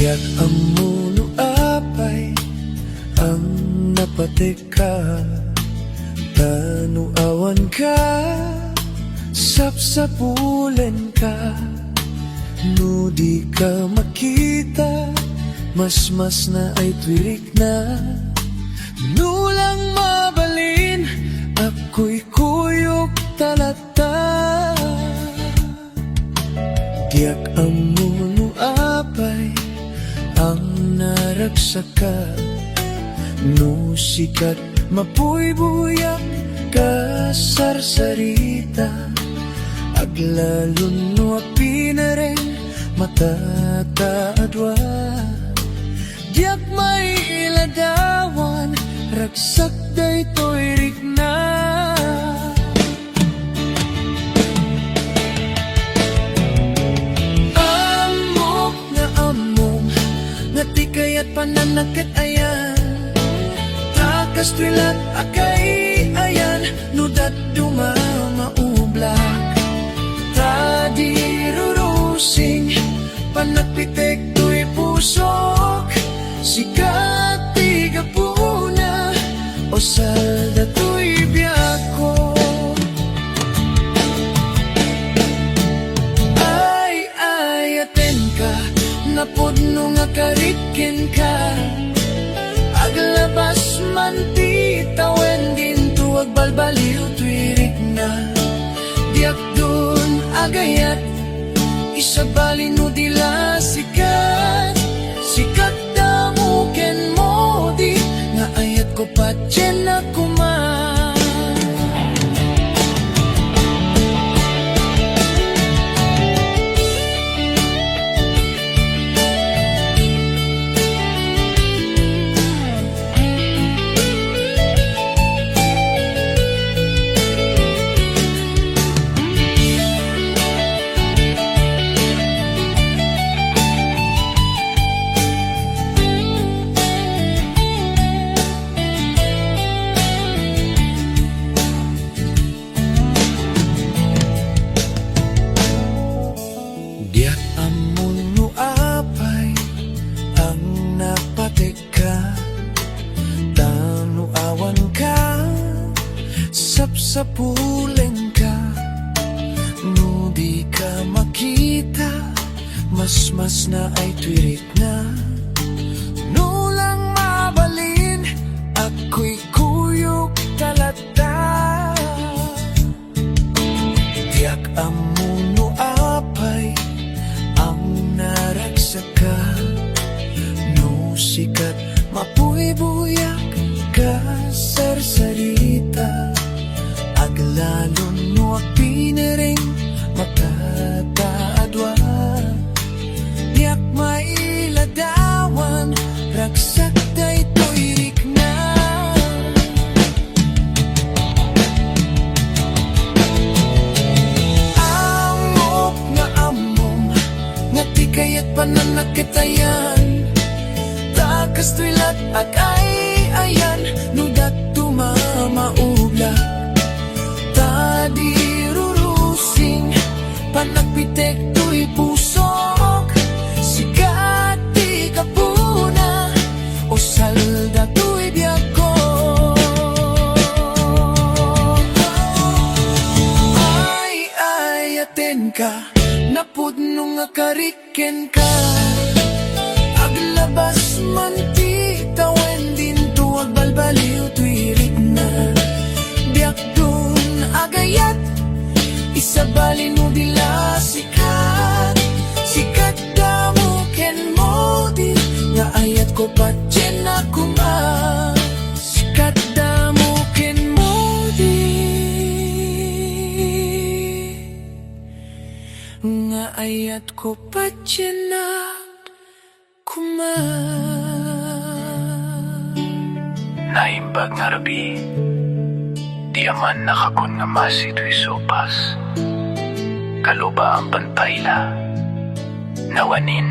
Diyak amuno apay ang napatika, tanuawan ka, sapsapulen ka. No di ka makita, mas na ay twirik na. Nulang mabalin, ako'y kuyok talata. Diyak amuno apay ang naragsaka, no sikat mapuy-buyak ka sarsarita. Aglalon no apinaren matataadwa. Diyak may iladawan, ragsak daytoy rikna. Amok nga among nga tikay at pananakit ayan. Takas twilat akay ayan, nudat dumamaublak. Tadirurusing panagpitek to'y pusok. Sikat tigapuna o salda to'y biyako. Ay aten ka, napudno nga karikin ka. Aglabas man ti tawen din tuwag balbaliw twirik na. Diyak dun agayat, isabali no dila sikat. Sikat damuken mo di, nga ayat ko patyen na kuman. Diyak amuno apay ang napatika, tanuawan ka, sapsapulen ka. No di ka makita, mas na ay twirik na. No lang mabalin, ako'y kuyok talata. Diyak amuno apay ang naragsaka, no sikat mapuy-buyak ka sarsarita. Aglalon no apinering matataadwa. Diyak mailadawan, ragsak daytoy rikna. Amok nga among nga tikay at pananakit ayan. Takas twilat akay ayan, nudat tumamaubla. Tadirurusing panagpitek to'y pusok. Sikat di kapuna o salda to'y biyako. Ay aten ka, napudno nga kariken ka. Aglabas man ti tawen din tuwag balbaliw twirik na. Diyak dun agayat, isabali no dila sikat. Sikat damuken mo di, nga ayat ko patyen na kuman. Sikat damuken mo di, nga ayat ko patyen na kuman. Naimbag nga rabi, di aman nakakon nga masito'y sopas. Kaluba ang pantayla, nawanin